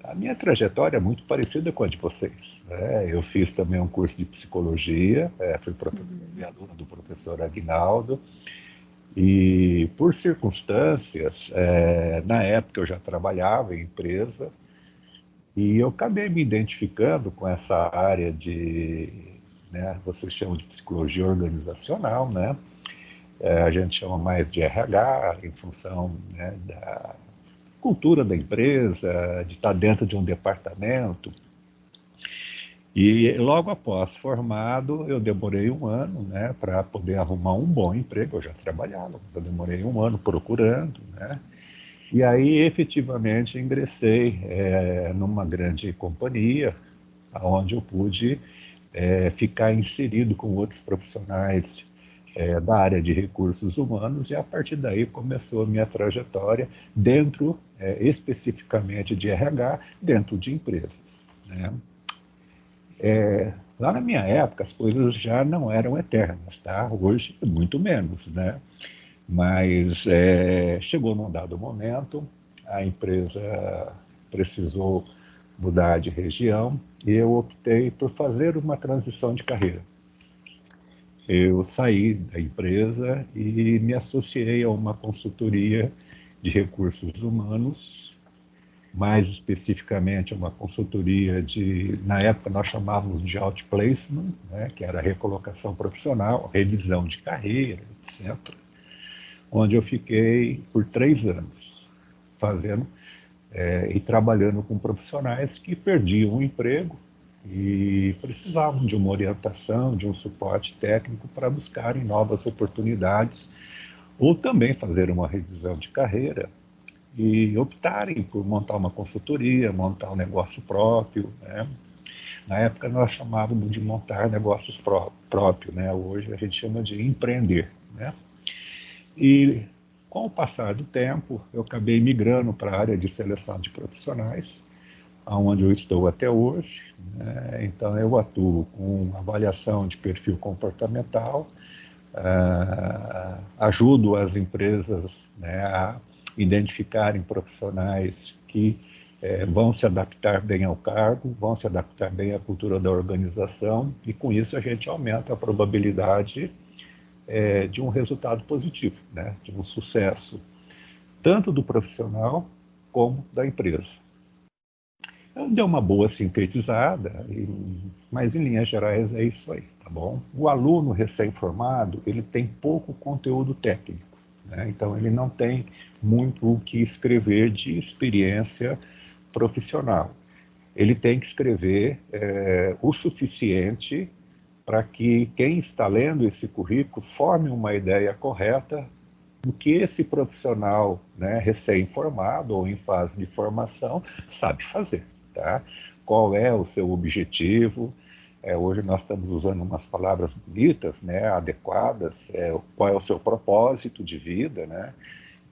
A minha trajetória é muito parecida com a de vocês, né? Eu fiz também um curso de psicologia, fui aluno do professor Aguinaldo, e por circunstâncias, na época eu já trabalhava em empresa, e eu acabei me identificando com essa área de, né, vocês chamam de psicologia organizacional, né? A gente chama mais de RH, em função, né, da cultura da empresa, de estar dentro de um departamento. E logo após formado, eu demorei um ano, né, para poder arrumar um bom emprego. Eu já trabalhava, eu demorei um ano procurando, né? E aí, efetivamente, ingressei numa grande companhia, onde eu pude ficar inserido com outros profissionais da área de recursos humanos, e a partir daí começou a minha trajetória dentro, especificamente de RH, dentro de empresas, né? Lá na minha época, as coisas já não eram eternas, tá? Hoje, muito menos, né? Mas chegou num dado momento, a empresa precisou mudar de região e eu optei por fazer uma transição de carreira. Eu saí da empresa e me associei a uma consultoria de recursos humanos, mais especificamente uma consultoria de, na época nós chamávamos de outplacement, né, que era recolocação profissional, revisão de carreira, etc., onde eu fiquei por 3 anos fazendo e trabalhando com profissionais que perdiam o emprego e precisavam de uma orientação, de um suporte técnico para buscarem novas oportunidades ou também fazer uma revisão de carreira e optarem por montar uma consultoria, montar um negócio próprio, né? Na época nós chamávamos de montar negócios próprios, né? Hoje a gente chama de empreender, né? E com o passar do tempo, eu acabei migrando para a área de seleção de profissionais, onde eu estou até hoje, né? Então eu atuo com avaliação de perfil comportamental, ajudo as empresas, né, a identificarem profissionais que vão se adaptar bem ao cargo, vão se adaptar bem à cultura da organização, e com isso a gente aumenta a probabilidade de um resultado positivo, né, de um sucesso, tanto do profissional como da empresa. Então, deu uma boa sintetizada, mas em linhas gerais é isso aí, tá bom? O aluno recém-formado, ele tem pouco conteúdo técnico, né? Então ele não tem muito o que escrever de experiência profissional. Ele tem que escrever o suficiente para que quem está lendo esse currículo forme uma ideia correta do que esse profissional, né, recém-formado ou em fase de formação sabe fazer, tá? Qual é o seu objetivo? Hoje nós estamos usando umas palavras bonitas, né, adequadas. Qual é o seu propósito de vida, né?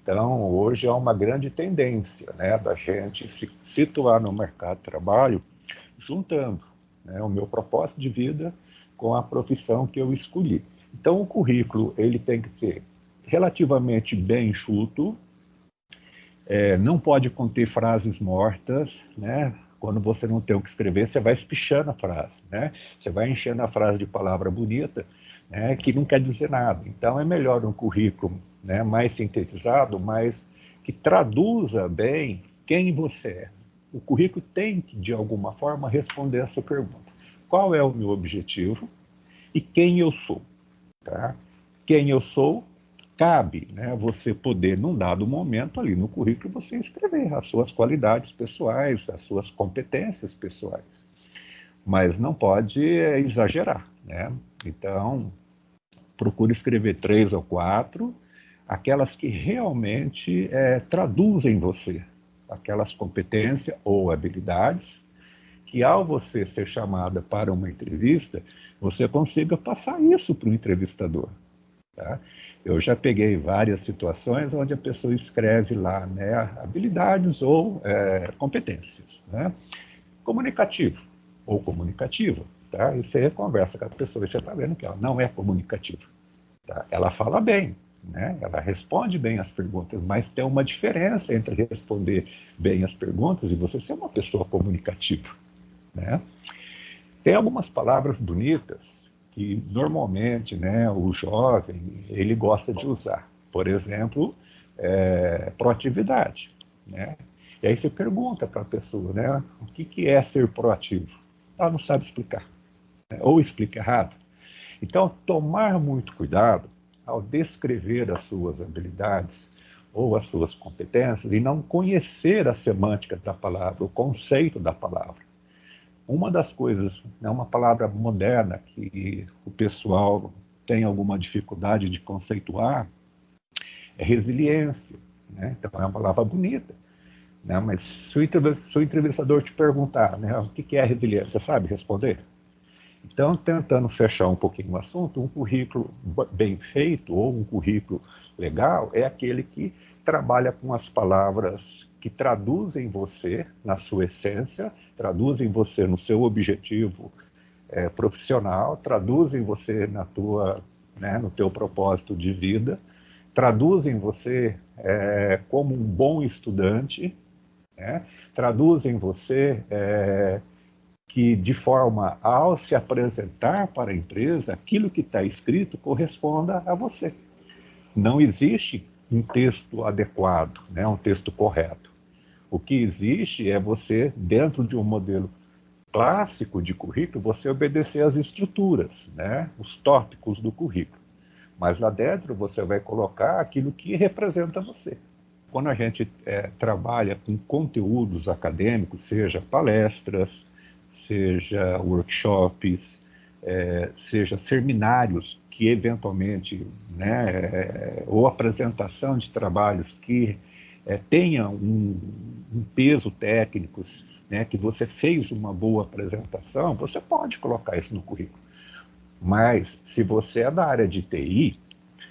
Então, hoje há uma grande tendência, né, da gente se situar no mercado de trabalho juntando, né, o meu propósito de vida com a profissão que eu escolhi. Então, o currículo ele tem que ser relativamente bem enxuto, não pode conter frases mortas, né? Quando você não tem o que escrever, você vai espichando a frase, né? Você vai enchendo a frase de palavra bonita, né, que não quer dizer nada. Então, é melhor um currículo, né, mais sintetizado, mas que traduza bem quem você é. O currículo tem que, de alguma forma, responder essa pergunta. Qual é o meu objetivo e quem eu sou? Tá? Quem eu sou, cabe, né, você poder, num dado momento, ali no currículo, você escrever as suas qualidades pessoais, as suas competências pessoais. Mas não pode exagerar, né? Então, procure escrever 3 ou 4, aquelas que realmente traduzem você, aquelas competências ou habilidades que, ao você ser chamada para uma entrevista, você consiga passar isso para o entrevistador. Tá? Eu já peguei várias situações onde a pessoa escreve lá, né, habilidades ou competências, né? Comunicativo ou comunicativa. Tá? E você conversa com a pessoa e você está vendo que ela não é comunicativa. Tá? Ela fala bem, né? Ela responde bem as perguntas, mas tem uma diferença entre responder bem as perguntas e você ser uma pessoa comunicativa, né? Tem algumas palavras bonitas que normalmente, né, o jovem ele gosta de usar. Por exemplo, proatividade, né? E aí você pergunta para a pessoa, né, o que é ser proativo? Ela não sabe explicar, né? Ou explica errado. Então, tomar muito cuidado ao descrever as suas habilidades ou as suas competências e não conhecer a semântica da palavra, o conceito da palavra. Uma das coisas, é uma palavra moderna que o pessoal tem alguma dificuldade de conceituar, é resiliência, né? Então, é uma palavra bonita, né? Mas se o entrevistador te perguntar, né, o que é resiliência, você sabe responder? Então, tentando fechar um pouquinho o assunto, um currículo bem feito ou um currículo legal é aquele que trabalha com as palavras que traduzem você na sua essência, traduzem você no seu objetivo profissional, traduzem você no teu propósito de vida, traduzem você como um bom estudante, né? Traduzem você que, de forma, ao se apresentar para a empresa, aquilo que está escrito corresponda a você. Não existe um texto adequado, né, um texto correto. O que existe é você, dentro de um modelo clássico de currículo, você obedecer às estruturas, né, os tópicos do currículo. Mas lá dentro você vai colocar aquilo que representa você. Quando a gente trabalha com conteúdos acadêmicos, seja palestras, seja workshops, seja seminários que eventualmente, né, ou apresentação de trabalhos que tenham um peso técnico, né, que você fez uma boa apresentação, você pode colocar isso no currículo. Mas se você é da área de TI,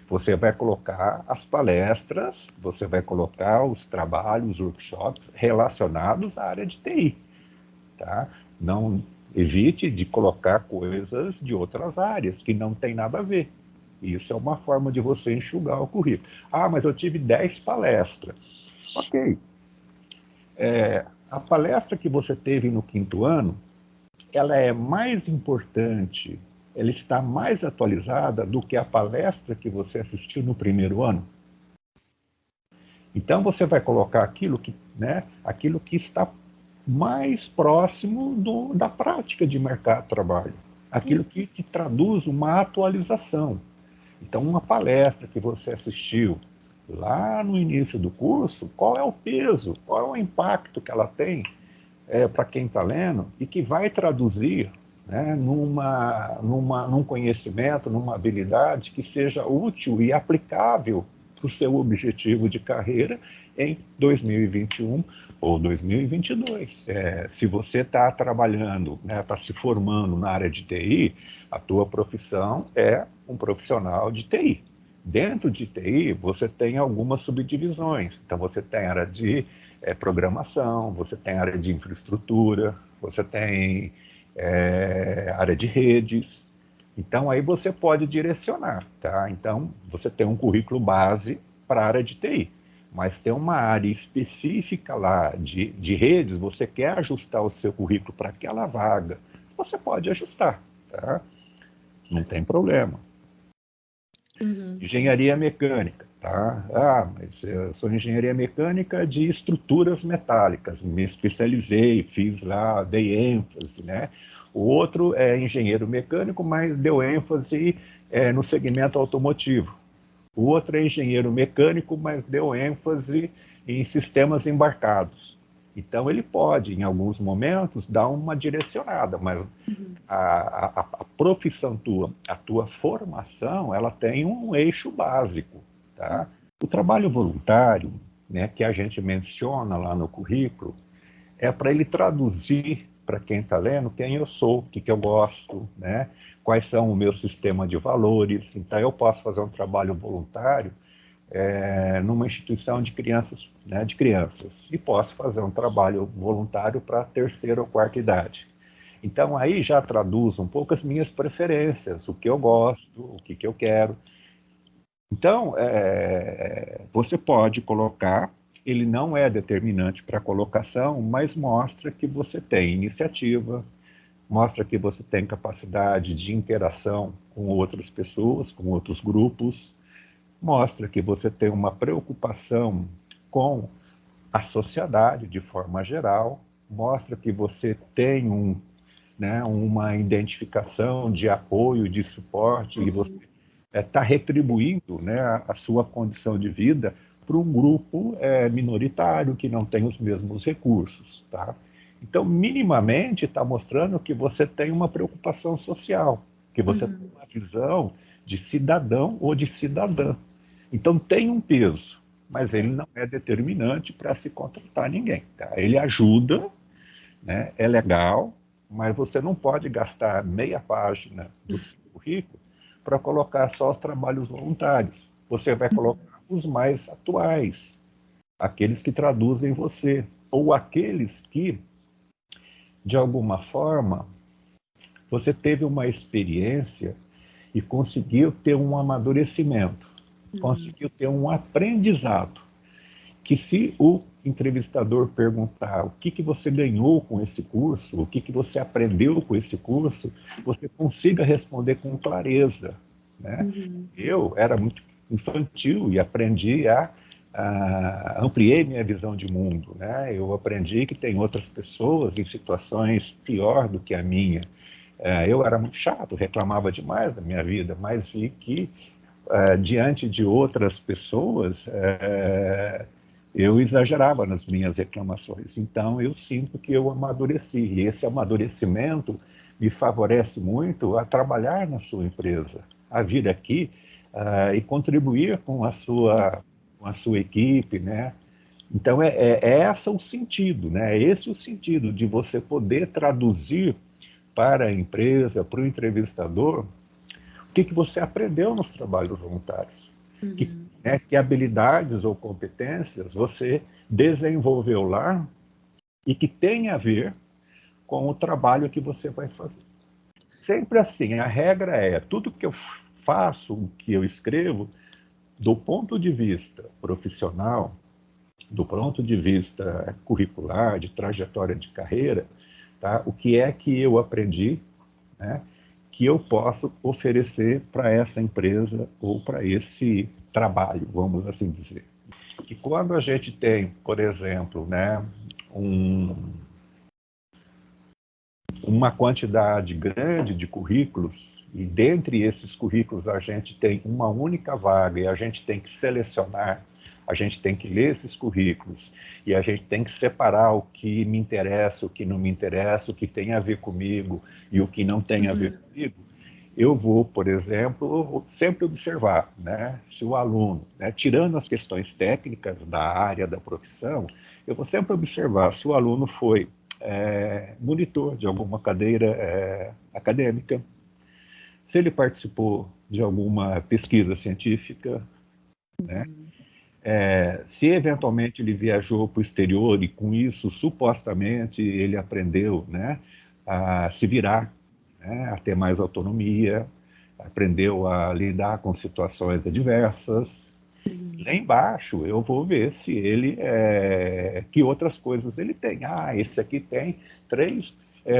você vai colocar as palestras, você vai colocar os trabalhos, os workshops relacionados à área de TI. Tá? Não evite de colocar coisas de outras áreas que não tem nada a ver. Isso é uma forma de você enxugar o currículo. Ah, mas eu tive 10 palestras. Ok. A palestra que você teve no 5º ano, ela é mais importante, ela está mais atualizada do que a palestra que você assistiu no 1º ano. Então você vai colocar aquilo que está mais próximo da prática de mercado de trabalho, aquilo que traduz uma atualização. Então, uma palestra que você assistiu lá no início do curso, qual é o peso, qual é o impacto que ela tem para quem está lendo e que vai traduzir, né, num conhecimento, numa habilidade que seja útil e aplicável para o seu objetivo de carreira em 2021 ou 2022. Se você está trabalhando, né, está se formando na área de TI, a tua profissão é um profissional de TI. Dentro de TI, você tem algumas subdivisões. Então, você tem área de programação, você tem área de infraestrutura, você tem área de redes. Então, aí você pode direcionar, tá? Então, você tem um currículo base para a área de TI, mas tem uma área específica lá de redes, você quer ajustar o seu currículo para aquela vaga, você pode ajustar, tá? Não tem problema. Uhum. Engenharia mecânica, tá? Ah, mas eu sou engenharia mecânica de estruturas metálicas, me especializei, fiz lá, dei ênfase, né? O outro é engenheiro mecânico, mas deu ênfase no segmento automotivo. O outro é engenheiro mecânico, mas deu ênfase em sistemas embarcados. Então, ele pode, em alguns momentos, dar uma direcionada, mas a profissão tua, a tua formação, ela tem um eixo básico. Tá? O trabalho voluntário, né, que a gente menciona lá no currículo, é para ele traduzir para quem está lendo quem eu sou, o que eu gosto, né? Quais são o meu sistema de valores. Então, eu posso fazer um trabalho voluntário numa instituição de crianças, né, e posso fazer um trabalho voluntário para 3ª ou 4ª idade. Então, aí já traduz um pouco as minhas preferências, o que eu gosto, o que eu quero. Então, você pode colocar, ele não é determinante para a colocação, mas mostra que você tem iniciativa, mostra que você tem capacidade de interação com outras pessoas, com outros grupos, mostra que você tem uma preocupação com a sociedade de forma geral, mostra que você tem uma identificação de apoio, de suporte, e você está retribuindo, né, a sua condição de vida para um grupo minoritário que não tem os mesmos recursos. Tá? Então, minimamente, está mostrando que você tem uma preocupação social, que você tem uma visão de cidadão ou de cidadã. Então, tem um peso, mas ele não é determinante para se contratar ninguém. Tá? Ele ajuda, né, é legal, mas você não pode gastar meia página do seu currículo para colocar só os trabalhos voluntários. Você vai colocar os mais atuais, aqueles que traduzem você, ou aqueles que, de alguma forma, você teve uma experiência e conseguiu ter um amadurecimento, conseguiu ter um aprendizado, que se o entrevistador perguntar o que você ganhou com esse curso, o que você aprendeu com esse curso, você consiga responder com clareza. Né? Eu era muito infantil e aprendi ampliei minha visão de mundo. Né? Eu aprendi que tem outras pessoas em situações pior do que a minha. Eu era muito chato, reclamava demais da minha vida, mas vi que, diante de outras pessoas, eu exagerava nas minhas reclamações. Então, eu sinto que eu amadureci. E esse amadurecimento me favorece muito a trabalhar na sua empresa, a vir aqui e contribuir com a sua equipe, né? Então, é esse o sentido, né? É esse o sentido de você poder traduzir para a empresa, para o entrevistador, o que você aprendeu nos trabalhos voluntários. Que habilidades ou competências você desenvolveu lá e que tem a ver com o trabalho que você vai fazer. Sempre assim, a regra é, tudo que eu faço, que eu escrevo, do ponto de vista profissional, do ponto de vista curricular, de trajetória de carreira, tá? O que é que eu aprendi, né, que eu posso oferecer para essa empresa ou para esse trabalho, vamos assim dizer. E quando a gente tem, por exemplo, né, uma quantidade grande de currículos, e dentre esses currículos a gente tem uma única vaga e a gente tem que selecionar, a gente tem que ler esses currículos e a gente tem que separar o que me interessa, o que não me interessa, o que tem a ver comigo e o que não tem a ver comigo. Eu vou, por exemplo, sempre observar, né, se o aluno, né, tirando as questões técnicas da área da profissão, eu vou sempre observar se o aluno foi monitor de alguma cadeira acadêmica, se ele participou de alguma pesquisa científica, né, se eventualmente ele viajou para o exterior e com isso supostamente ele aprendeu, né, a se virar, né, a ter mais autonomia, aprendeu a lidar com situações adversas. Lá embaixo eu vou ver se ele, que outras coisas ele tem. Esse aqui tem 3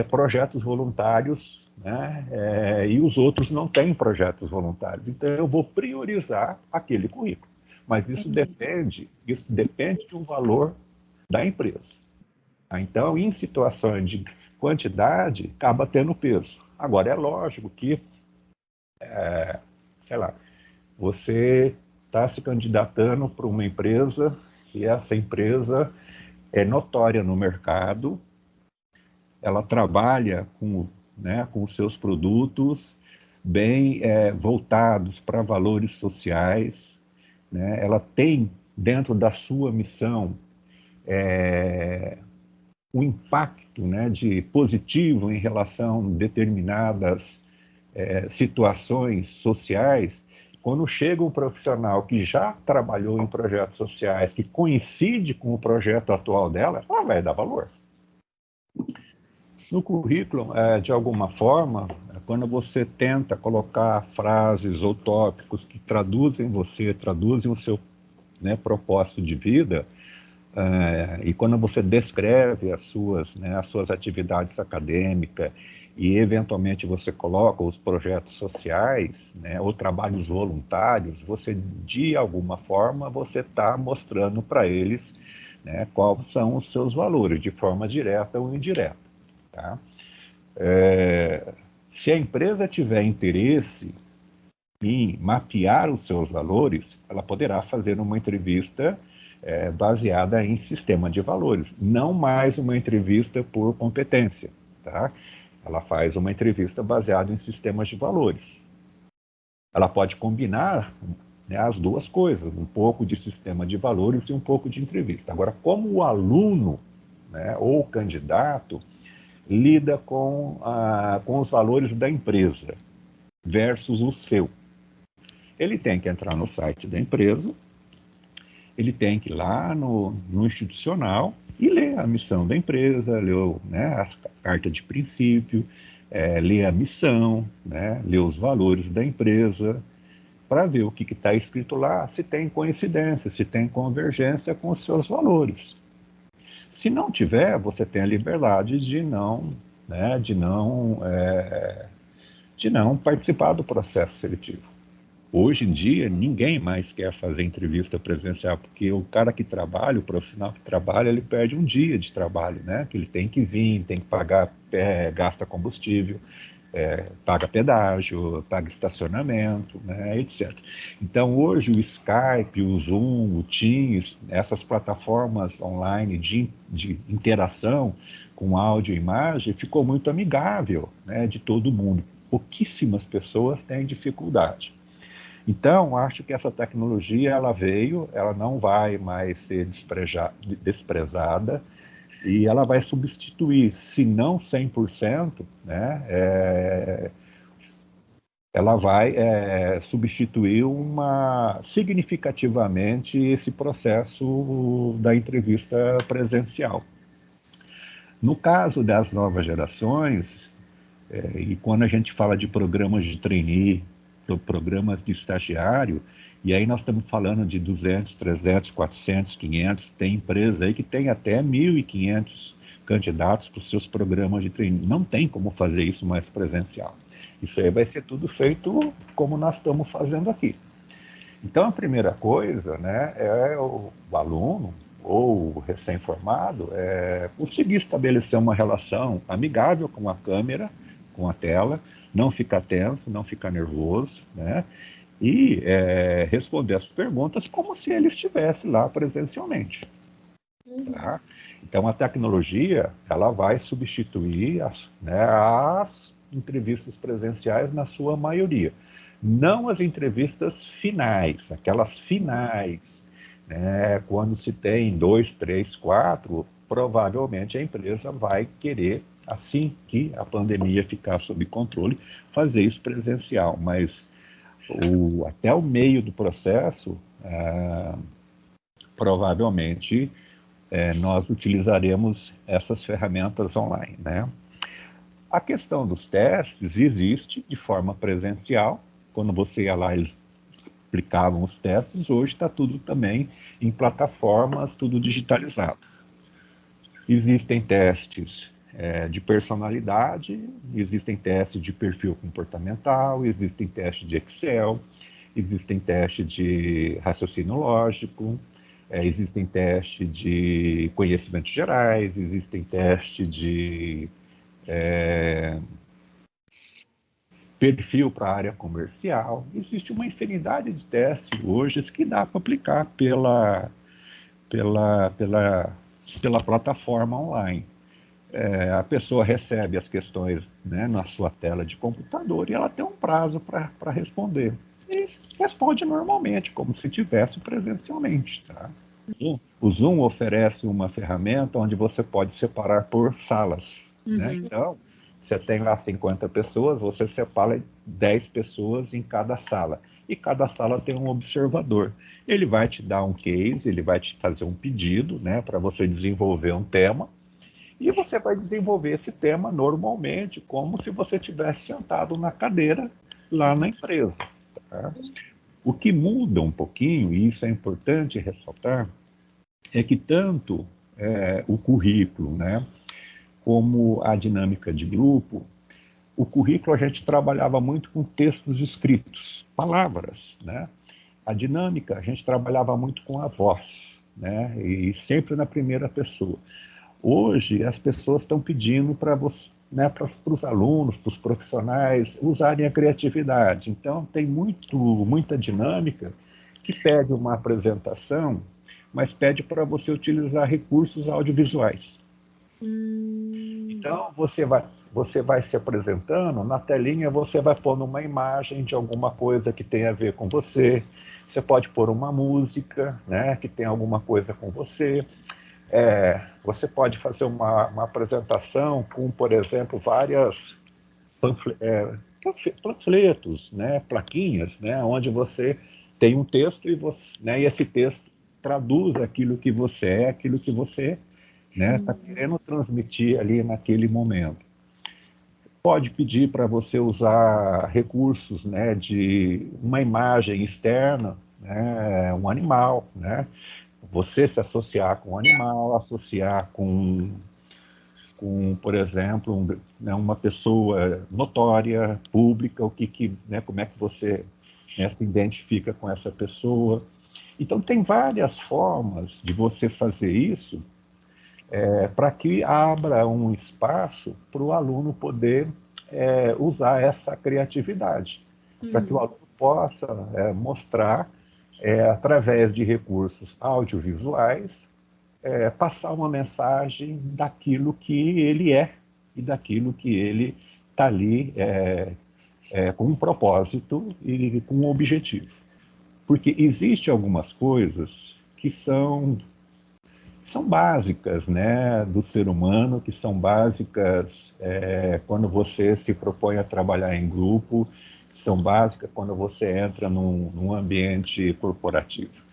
projetos voluntários, né, e os outros não têm projetos voluntários. Então eu vou priorizar aquele currículo. Mas isso depende de um valor da empresa. Então, em situações de quantidade, acaba tendo peso. Agora, é lógico que, sei lá, você está se candidatando para uma empresa e essa empresa é notória no mercado, ela trabalha com os seus produtos bem voltados para valores sociais, né? Ela tem dentro da sua missão um impacto, né, de positivo em relação a determinadas situações sociais. Quando chega um profissional que já trabalhou em projetos sociais, que coincide com o projeto atual dela, ela vai dar valor. No currículo, de alguma forma, quando você tenta colocar frases ou tópicos que traduzem você, traduzem o seu, né, propósito de vida, e quando você descreve as suas atividades acadêmicas e, eventualmente, você coloca os projetos sociais, né, ou trabalhos voluntários, você, de alguma forma, você está mostrando para eles, né, quais são os seus valores, de forma direta ou indireta. Tá? Se a empresa tiver interesse em mapear os seus valores, ela poderá fazer uma entrevista baseada em sistema de valores, não mais uma entrevista por competência, tá? Ela faz uma entrevista baseada em sistemas de valores. Ela pode combinar, né, as duas coisas, um pouco de sistema de valores e um pouco de entrevista. Agora, como o aluno, né, ou o candidato lida com os valores da empresa versus o seu, ele tem que entrar no site da empresa, ele tem que ir lá no institucional e ler a missão da empresa, ler, né, a carta de princípio, ler a missão, né, ler os valores da empresa, para ver o que está escrito lá, se tem coincidência, se tem convergência com os seus valores. Se não tiver, você tem a liberdade de não, né, de não participar do processo seletivo. Hoje em dia, ninguém mais quer fazer entrevista presencial, porque o cara que trabalha, o profissional que trabalha, ele perde um dia de trabalho, né? Que ele tem que vir, tem que pagar, gasta combustível, paga pedágio, paga estacionamento, né, etc. Então, hoje, o Skype, o Zoom, o Teams, essas plataformas online de interação com áudio e imagem, ficou muito amigável, né, de todo mundo. Pouquíssimas pessoas têm dificuldade. Então, acho que essa tecnologia, ela não vai mais ser desprezada, e ela vai substituir, se não 100%, né, ela vai substituir significativamente esse processo da entrevista presencial. No caso das novas gerações, e quando a gente fala de programas de trainee, programas de estagiário, e aí nós estamos falando de 200, 300, 400, 500, tem empresa aí que tem até 1.500 candidatos para os seus programas de trainee. Não tem como fazer isso mais presencial. Isso aí vai ser tudo feito como nós estamos fazendo aqui. Então, a primeira coisa, né, é o aluno ou o recém-formado conseguir estabelecer uma relação amigável com a câmera, com a tela, não ficar tenso, não ficar nervoso, né? E responder as perguntas como se ele estivesse lá presencialmente. Tá? Então, a tecnologia, ela vai substituir as entrevistas presenciais na sua maioria. Não as entrevistas finais, aquelas finais, né? Quando se tem 2, 3, 4, provavelmente a empresa vai querer, assim que a pandemia ficar sob controle, fazer isso presencial. Mas até o meio do processo, provavelmente, nós utilizaremos essas ferramentas online, né? A questão dos testes existe de forma presencial. Quando você ia lá, eles aplicavam os testes. Hoje está tudo também em plataformas, tudo digitalizado. Existem testes de personalidade, existem testes de perfil comportamental, existem testes de Excel, existem testes de raciocínio lógico, existem testes de conhecimentos gerais, existem testes de perfil para a área comercial. Existe uma infinidade de testes hoje que dá para aplicar pela plataforma online. A pessoa recebe as questões, né, na sua tela de computador e ela tem um prazo para responder. E responde normalmente, como se tivesse presencialmente. Tá? O Zoom oferece uma ferramenta onde você pode separar por salas. Né? Então, você tem lá 50 pessoas, você separa 10 pessoas em cada sala. E cada sala tem um observador. Ele vai te dar um case, ele vai te fazer um pedido, né, para você desenvolver um tema, E você vai desenvolver esse tema normalmente, como se você tivesse sentado na cadeira lá na empresa. Tá? O que muda um pouquinho, e isso é importante ressaltar, é que tanto o currículo, né, como a dinâmica de grupo, o currículo a gente trabalhava muito com textos escritos, palavras, né? A dinâmica a gente trabalhava muito com a voz, né? E sempre na primeira pessoa. Hoje as pessoas estão pedindo para você, né, para os alunos, para os profissionais usarem a criatividade. Então tem muita dinâmica que pede uma apresentação, mas pede para você utilizar recursos audiovisuais. Então, você vai se apresentando, na telinha você vai pondo uma imagem de alguma coisa que tem a ver com você, você pode pôr uma música, né, que tem alguma coisa com você, você pode fazer uma apresentação com, por exemplo, várias panfletos, né, plaquinhas, né, onde você tem um texto né, e esse texto traduz aquilo que você é, aquilo que você está querendo transmitir ali naquele momento. Pode pedir para você usar recursos, né, de uma imagem externa, né, um animal, né, você se associar com um animal, associar por exemplo, né, uma pessoa notória, pública, né, como é que você, né, se identifica com essa pessoa. Então, tem várias formas de você fazer isso para que abra um espaço para o aluno poder usar essa criatividade, para que o aluno possa mostrar, através de recursos audiovisuais, passar uma mensagem daquilo que ele é e daquilo que ele está ali com um propósito e com um objetivo. Porque existem algumas coisas que são básicas, né, do ser humano, que são básicas quando você se propõe a trabalhar em grupo, que são básicas quando você entra num ambiente corporativo.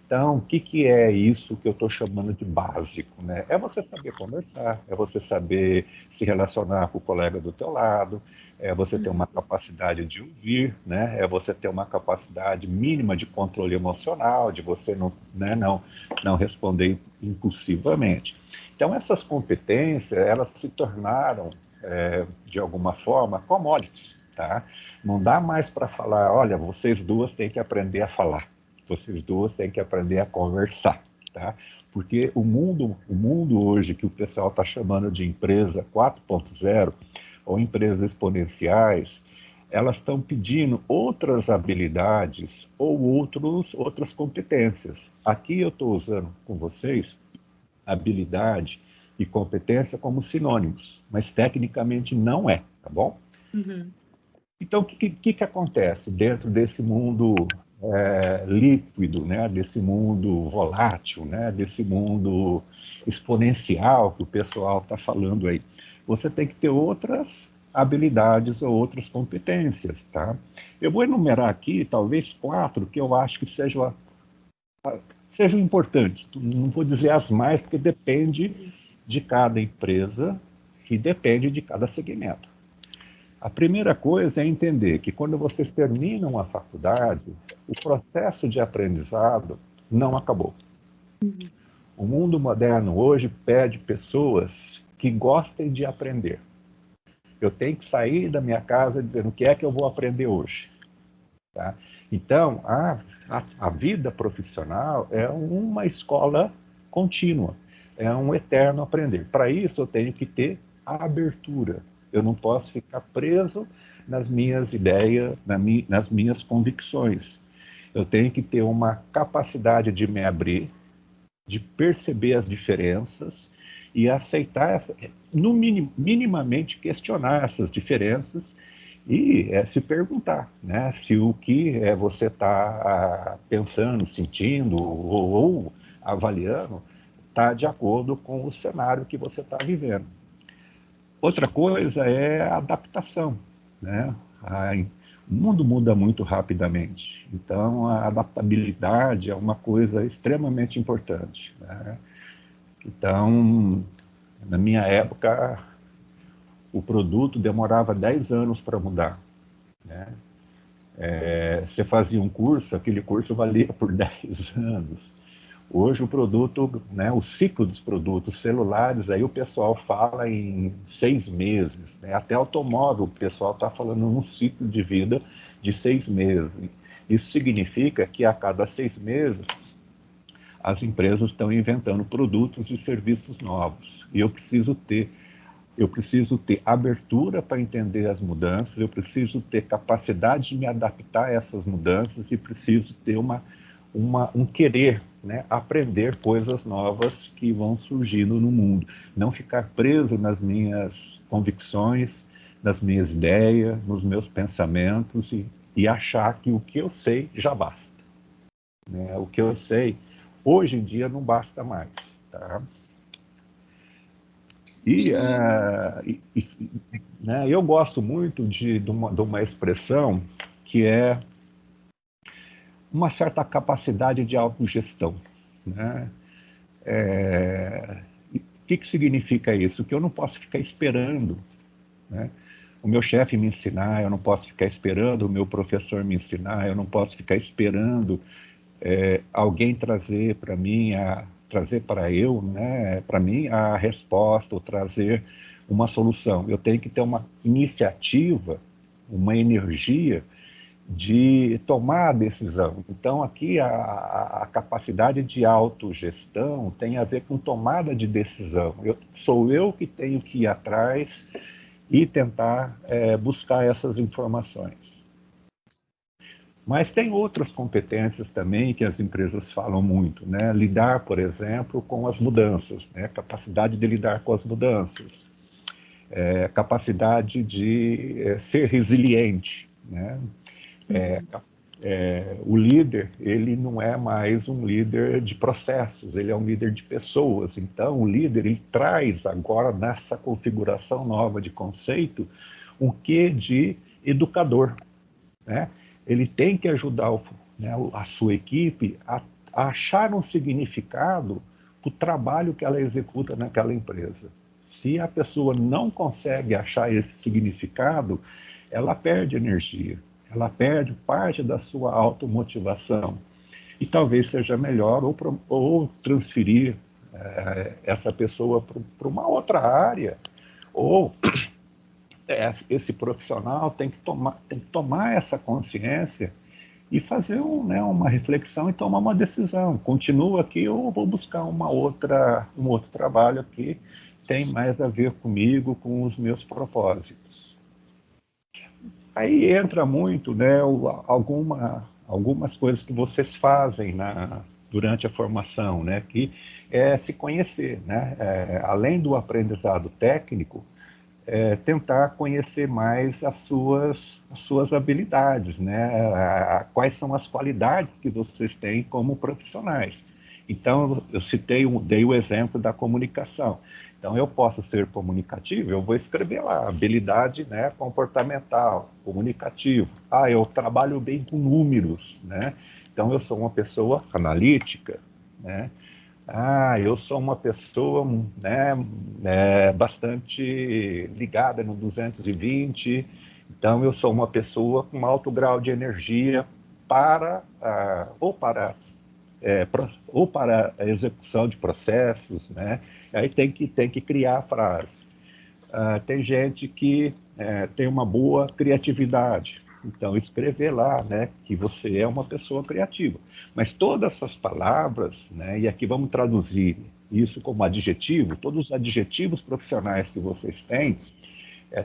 Então, o que é isso que eu estou chamando de básico? Né? É você saber conversar, é você saber se relacionar com o colega do teu lado, é você ter uma capacidade de ouvir, né? É você ter uma capacidade mínima de controle emocional, de você não responder impulsivamente. Então, essas competências, elas se tornaram, de alguma forma, commodities. Tá? Não dá mais para falar, olha, vocês duas têm que aprender a falar. Vocês duas têm que aprender a conversar, tá? Porque o mundo hoje que o pessoal está chamando de empresa 4.0 ou empresas exponenciais, elas estão pedindo outras habilidades ou outras competências. Aqui eu estou usando com vocês habilidade e competência como sinônimos, mas tecnicamente não é, tá bom? Então, o que acontece dentro desse mundo líquido, né, desse mundo volátil, né, desse mundo exponencial que o pessoal está falando aí? Você tem que ter outras habilidades ou outras competências, tá? Eu vou enumerar aqui, talvez 4, que eu acho que sejam importantes. Não vou dizer as mais, porque depende de cada empresa e depende de cada segmento. A primeira coisa é entender que quando vocês terminam a faculdade, o processo de aprendizado não acabou. O mundo moderno hoje pede pessoas que gostem de aprender. Eu tenho que sair da minha casa dizendo o que é que eu vou aprender hoje. Tá? Então, a vida profissional é uma escola contínua, é um eterno aprender. Para isso, eu tenho que ter a abertura. Eu não posso ficar preso nas minhas ideias, nas minhas convicções. Eu tenho que ter uma capacidade de me abrir, de perceber as diferenças e aceitar, minimamente questionar essas diferenças e se perguntar, né, se o que você está pensando, sentindo ou avaliando está de acordo com o cenário que você está vivendo. Outra coisa é a adaptação, né? O mundo muda muito rapidamente, então a adaptabilidade é uma coisa extremamente importante, né? Então, Na minha época, o produto demorava 10 anos para mudar, né? Você fazia um curso, aquele curso valia por 10 anos. Hoje o produto, né, o ciclo dos produtos celulares, aí o pessoal fala em 6 meses, né? Até automóvel o pessoal está falando num ciclo de vida de 6 meses. Isso significa que a cada 6 meses as empresas estão inventando produtos e serviços novos. E eu preciso ter abertura para entender as mudanças, eu preciso ter capacidade de me adaptar a essas mudanças e preciso ter um querer, né, aprender coisas novas que vão surgindo no mundo. Não ficar preso nas minhas convicções, nas minhas ideias, nos meus pensamentos e achar que o que eu sei já basta, né? O que eu sei, hoje em dia, não basta mais. Tá? Né, eu gosto muito de uma expressão que é uma certa capacidade de autogestão, né? O que significa isso? Que eu não posso ficar esperando, né, o meu chefe me ensinar, eu não posso ficar esperando o meu professor me ensinar, eu não posso ficar esperando alguém trazer para mim, trazer para eu, né, para mim, a resposta, ou trazer uma solução. Eu tenho que ter uma iniciativa, uma energia de tomar a decisão. Então, aqui, a capacidade de autogestão tem a ver com tomada de decisão. Sou eu que tenho que ir atrás e tentar buscar essas informações. Mas tem outras competências também que as empresas falam muito, né? Lidar, por exemplo, com as mudanças, né? Capacidade de lidar com as mudanças, capacidade de ser resiliente, né? O líder, ele não é mais um líder de processos, ele é um líder de pessoas. Então, o líder, ele traz agora, nessa configuração nova de conceito, um quê de educador, né? Ele tem que ajudar a sua equipe a achar um significado para o trabalho que ela executa naquela empresa. Se a pessoa não consegue achar esse significado, ela perde energia, ela perde parte da sua automotivação. E talvez seja melhor ou transferir essa pessoa para uma outra área, ou esse profissional tem que tomar essa consciência e fazer uma reflexão e tomar uma decisão. Continuo aqui ou vou buscar um outro trabalho que tem mais a ver comigo, com os meus propósitos. Aí entra muito, né, algumas coisas que vocês fazem durante a formação, né, que é se conhecer, né, além do aprendizado técnico, tentar conhecer mais as suas habilidades, né? Quais são as qualidades que vocês têm como profissionais. Então, eu dei o exemplo da comunicação. Então, eu posso ser comunicativo, eu vou escrever lá, habilidade, né, comportamental, comunicativo. Eu trabalho bem com números, né? Então, eu sou uma pessoa analítica, né? Eu sou uma pessoa, né, bastante ligada no 220, então eu sou uma pessoa com alto grau de energia ou para a execução de processos, né? Aí tem que criar a frase. Tem gente que tem uma boa criatividade, então escrever lá, né, que você é uma pessoa criativa. Mas todas essas palavras, né, e aqui vamos traduzir isso como adjetivo, todos os adjetivos profissionais que vocês têm,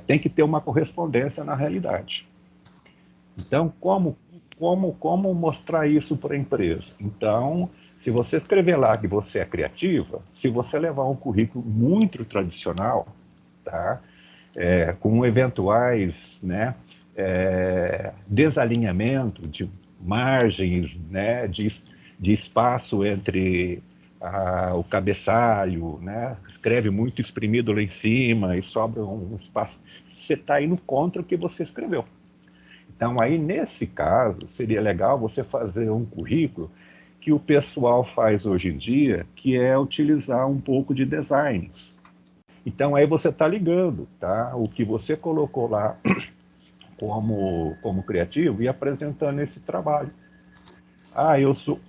tem que ter uma correspondência na realidade. Então, como mostrar isso para a empresa? Então, se você escrever lá que você é criativa, se você levar um currículo muito tradicional, tá? Com eventuais, né, desalinhamento de margens, né, de espaço entre o cabeçalho, né, escreve muito exprimido lá em cima e sobra um espaço. Você está indo contra o que você escreveu. Então, aí, nesse caso, seria legal você fazer um currículo que o pessoal faz hoje em dia, que é utilizar um pouco de design. Então aí você está ligando, tá? O que você colocou lá como criativo e apresentando esse trabalho. Ah, eu sou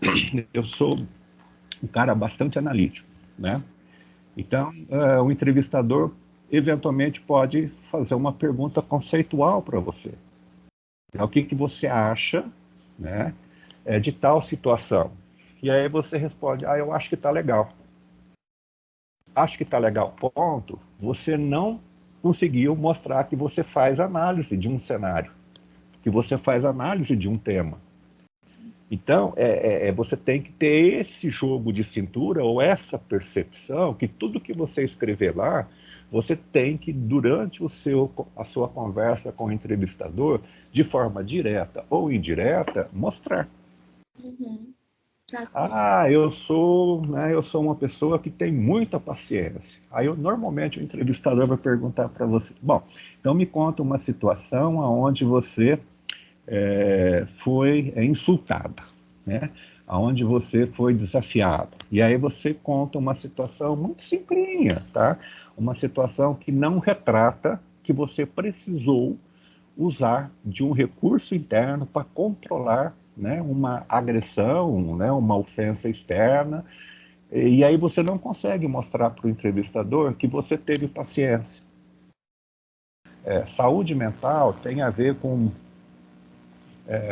um cara bastante analítico, né? Então, o entrevistador eventualmente pode fazer uma pergunta conceitual para você. Então, o que, que você acha, né, de tal situação? E aí você responde, ah, eu acho que está legal. Acho que está legal, ponto. Você não conseguiu mostrar que você faz análise de um cenário, que você faz análise de um tema. Então, você tem que ter esse jogo de cintura ou essa percepção que tudo que você escrever lá, você tem que, durante a sua conversa com o entrevistador, de forma direta ou indireta, mostrar. Uhum. Tá certo. Ah, eu sou uma pessoa que tem muita paciência. Aí, normalmente, o entrevistador vai perguntar para você, bom, então me conta uma situação onde você foi insultada, né? Onde você foi desafiado. E aí você conta uma situação muito simplinha, tá? Uma situação que não retrata que você precisou usar de um recurso interno para controlar, né, uma agressão, né, uma ofensa externa. E aí você não consegue mostrar para o entrevistador que você teve paciência. Saúde mental tem a ver com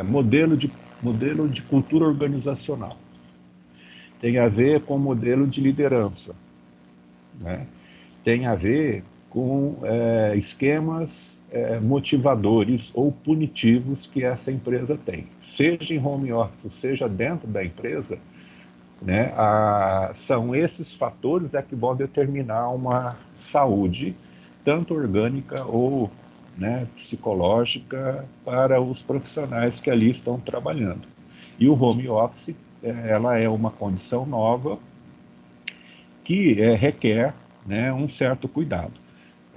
modelo de cultura organizacional. Tem a ver com modelo de liderança. Né? Tem a ver com esquemas motivadores ou punitivos que essa empresa tem. Seja em home office, seja dentro da empresa, né, são esses fatores que vão determinar uma saúde, tanto orgânica ou, né, psicológica, para os profissionais que ali estão trabalhando. E o home office, ela é uma condição nova que requer, né, um certo cuidado.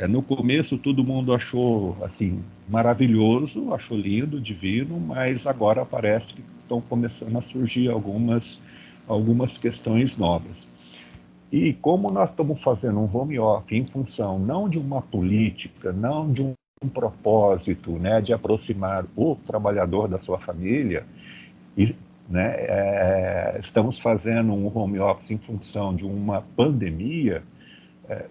No começo todo mundo achou assim maravilhoso, achou lindo, divino, mas agora parece que estão começando a surgir algumas questões novas. E como nós estamos fazendo um home office em função não de uma política, não de um propósito, né, de aproximar o trabalhador da sua família, e, né, estamos fazendo um home office em função de uma pandemia,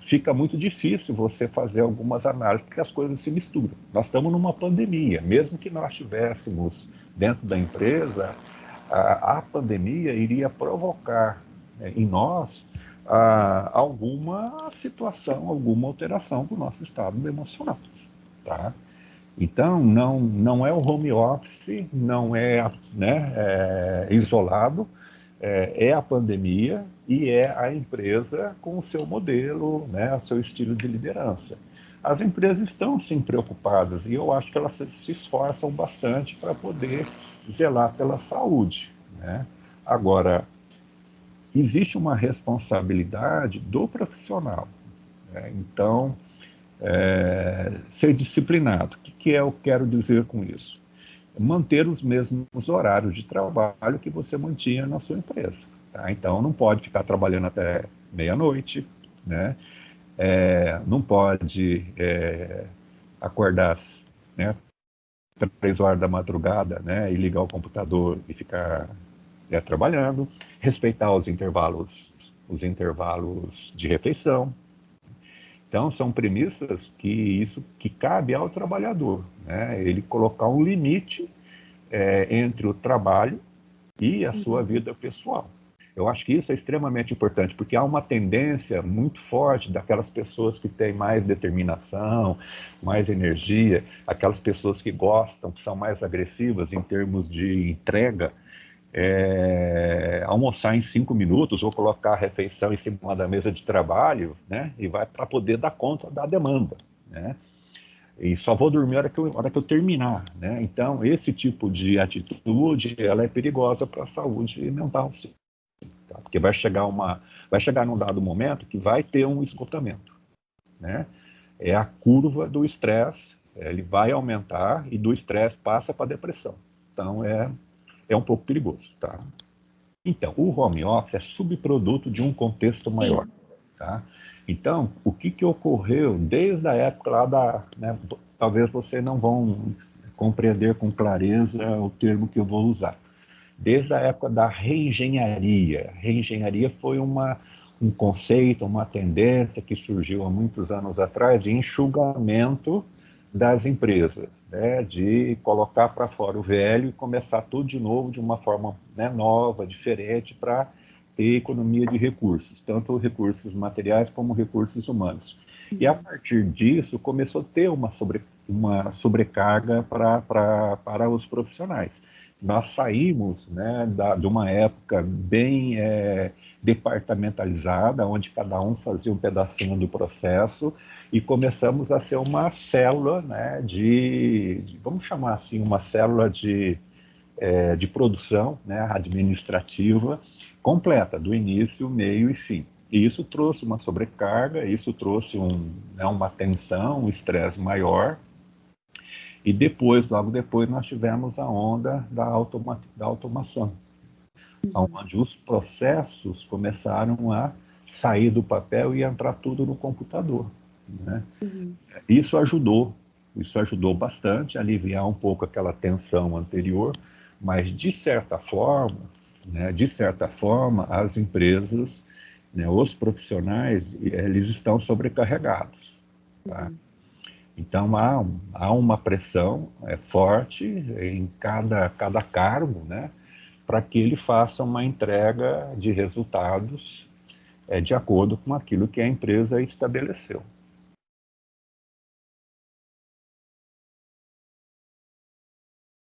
fica muito difícil você fazer algumas análises, porque as coisas se misturam. Nós estamos numa pandemia, mesmo que nós estivéssemos dentro da empresa, a pandemia iria provocar em nós alguma situação, alguma alteração do nosso estado emocional. Tá? Então, não é o home office, não é, né, isolado, é a pandemia e é a empresa com o seu modelo, né, o seu estilo de liderança. As empresas estão sim preocupadas e eu acho que elas se esforçam bastante para poder zelar pela saúde. Né? Agora, existe uma responsabilidade do profissional. Né? Então, ser disciplinado. O que eu quero dizer com isso? Manter os mesmos horários de trabalho que você mantinha na sua empresa. Tá? Então, não pode ficar trabalhando até meia-noite, né? Não pode acordar, né, 3 horas da madrugada, né, e ligar o computador e ficar trabalhando. Respeitar os intervalos de refeição. Então, são premissas que cabe ao trabalhador, né? Ele colocar um limite entre o trabalho e a sua vida pessoal. Eu acho que isso é extremamente importante, porque há uma tendência muito forte daquelas pessoas que têm mais determinação, mais energia, aquelas pessoas que gostam, que são mais agressivas em termos de entrega, almoçar em 5 minutos ou colocar a refeição em cima da mesa de trabalho, né? E vai para poder dar conta da demanda, né? E só vou dormir a hora que eu terminar, né? Então, esse tipo de atitude, ela é perigosa para a saúde mental, sim, tá? Porque vai chegar num dado momento que vai ter um esgotamento, né? É a curva do estresse, ele vai aumentar e do estresse passa para a depressão. Então, é um pouco perigoso, tá? Então, o home office é subproduto de um contexto maior, Sim. tá? Então, o que ocorreu desde a época lá né, talvez vocês não vão compreender com clareza o termo que eu vou usar. Desde a época da reengenharia. Reengenharia foi um conceito, uma tendência que surgiu há muitos anos atrás de enxugamento das empresas, né, de colocar para fora o velho e começar tudo de novo de uma forma, né, nova, diferente, para ter economia de recursos, tanto recursos materiais como recursos humanos. E a partir disso começou a ter uma sobrecarga para os profissionais. Nós saímos, né, de uma época bem departamentalizada, onde cada um fazia um pedacinho do processo, e começamos a ser uma célula, né, vamos chamar assim, uma célula de produção, né, administrativa completa, do início, meio e fim. E isso trouxe uma sobrecarga, isso trouxe né, uma tensão, um estresse maior. E depois, logo depois, nós tivemos a onda da automação, onde os processos começaram a sair do papel e entrar tudo no computador, né? Isso ajudou bastante a aliviar um pouco aquela tensão anterior, mas de certa forma, né, as empresas, né, os profissionais, eles estão sobrecarregados, tá? Então há uma pressão forte em cada cargo, né, para que ele faça uma entrega de resultados de acordo com aquilo que a empresa estabeleceu.